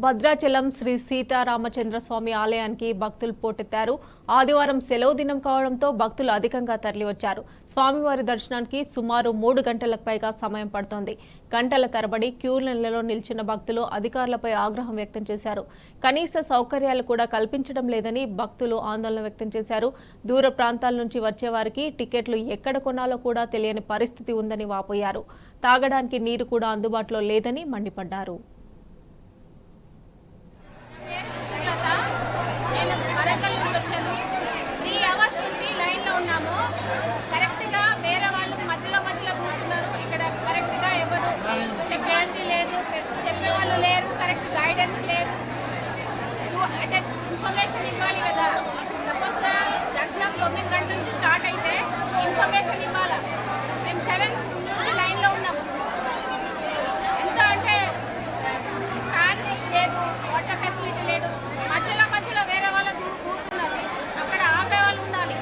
భద్రాచలం శ్రీ సీతారామచంద్ర స్వామి ఆలయానికి భక్తులు పోటెత్తారు. ఆదివారం సెలవు దినం కావడంతో భక్తులు అధికంగా తరలివచ్చారు. స్వామివారి దర్శనానికి సుమారు 3 గంటలకు పైగా సమయం పడుతోంది. గంటల తరబడి క్యూలైన్లలో నిలిచిన భక్తులు అధికారులపై ఆగ్రహం వ్యక్తం చేశారు. కనీస సౌకర్యాలు కూడా కల్పించడం లేదని భక్తులు ఆందోళన వ్యక్తం చేశారు. దూర ప్రాంతాల నుంచి వచ్చే వారికి టికెట్లు ఎక్కడ కొనాలో కూడా తెలియని పరిస్థితి ఉందని వాపోయారు. తాగడానికి నీరు కూడా అందుబాటులో లేదని మండిపడ్డారు. చెప్పేవాళ్ళు లేరు, కరెక్ట్ గైడెన్స్ లేదు. అంటే ఇన్ఫర్మేషన్ ఇవ్వాలి కదా. సపోజ్గా దర్శనం 9 గంటల నుంచి స్టార్ట్ అయితే ఇన్ఫర్మేషన్ ఇవ్వాలి. మేము 7 నుంచి లైన్లో ఉన్నాము. ఎంత అంటే ఫ్యాన్ లేదు, వాటర్ ఫెసిలిటీ లేదు. మధ్యలో వేరే వాళ్ళకు కూర్చున్నారు. అక్కడ ఆపే వాళ్ళు ఉండాలి.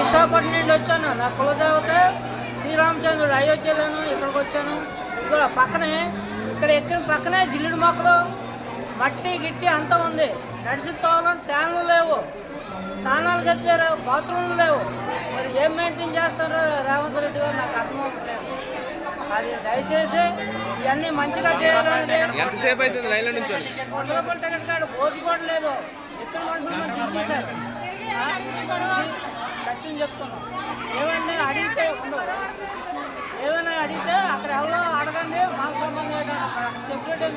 విశాఖపట్నం నుండి వచ్చాను. నా కులదేవత శ్రీరామచంద్రుడు. అయోధ్యలోను ఇక్కడికి వచ్చాను. ఇక్కడ పక్కనే ఎక్కిన పక్కనే జిల్లుడు మొక్కలు, మట్టి గిట్టి అంతా ఉంది. నడిచి తోవాలని ఫ్యాన్లు లేవు, స్నానాలు కట్టారు, బాత్రూమ్లు లేవు. మరి ఏం మెయింటైన్ చేస్తారు రేవంత్ రెడ్డి గారు నాకు అర్థమవుతలేదు. అది దయచేసి ఇవన్నీ మంచిగా చేయాలని. ఎంతసేపు అవుతుంది లైన్లో నుంచి? 100 రూపాయల టికెట్ కాదు, బోర్డు కూడా లేదు. ఎక్కడ మనుషులు దించేశారు. సత్యం చెప్తున్నాం. ఏమన్నా అడిగితే అక్కడ ఎవరో అడగండి, మాకు సంబంధం ఏంటంటే అక్కడ సెక్యూరిటీ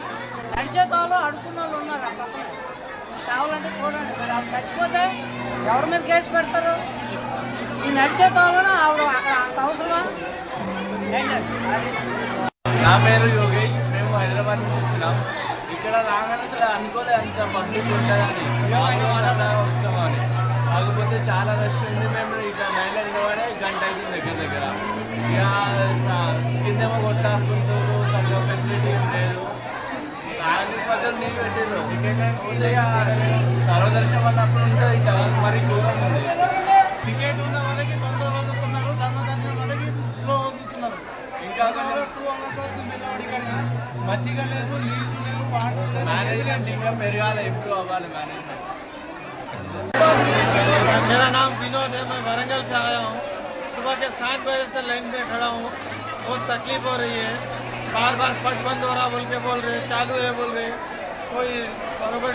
నడిచే తోలు అడుక్కున్న వాళ్ళు ఉన్నారు. ఆ పక్కన కావాలంటే చూడండి. మరి ఆవిడ చచ్చిపోతే ఎవరి మీద కేసు పెడతారు? ఈ నడిచే తోలను ఆవిడ అక్కడ అంత అవసరమా? నా పేరు యోగేష్. మేము హైదరాబాద్ నుంచి వచ్చినాం. ఇక్కడ రాగానే అసలు అనుకోలేదు అంత పబ్లిక్ ఉంటుందని, వస్తామని. కాకపోతే చాలా రష్ ఉంది. మేము ఇక లైన్లో నిలబడే గంట అవుతుంది దగ్గర. ఇక కిందేమో కొట్టాడుకుంటారు, సరిగ్గా ఫెసిలిటీ లేదు. అన్ని పద్ధతులు నీళ్ళు పెట్టారు. సర్వదర్శనం అన్నప్పుడు ఉంటుంది, ఇక మరి దూరం ఉంది. టికెట్ ఉన్న వాళ్ళకి 9 వదులుతున్నారు, ధర్మదర్శనం వాళ్ళకి స్లో వదులుతున్నారు. ఇంకా 2 అవర్స్ నిలబడి కన్నా మంచిగా లేదు, నీళ్ళు లేవు, వాటర్ లేదు. మేనేజ్మెంట్ ఇంకా పెరగాలి, ఇంప్రూవ్ అవ్వాలి మేనేజ్మెంట్. मेरा नाम विनोद है। मैं वारंगल से आया हूँ। सुबह के 7 बजे से लाइन में खड़ा हूँ। बहुत तकलीफ हो रही है। बार बार पट बंद हो रहा बोल के बोल रहे, चालू है बोल रहे, कोई बराबर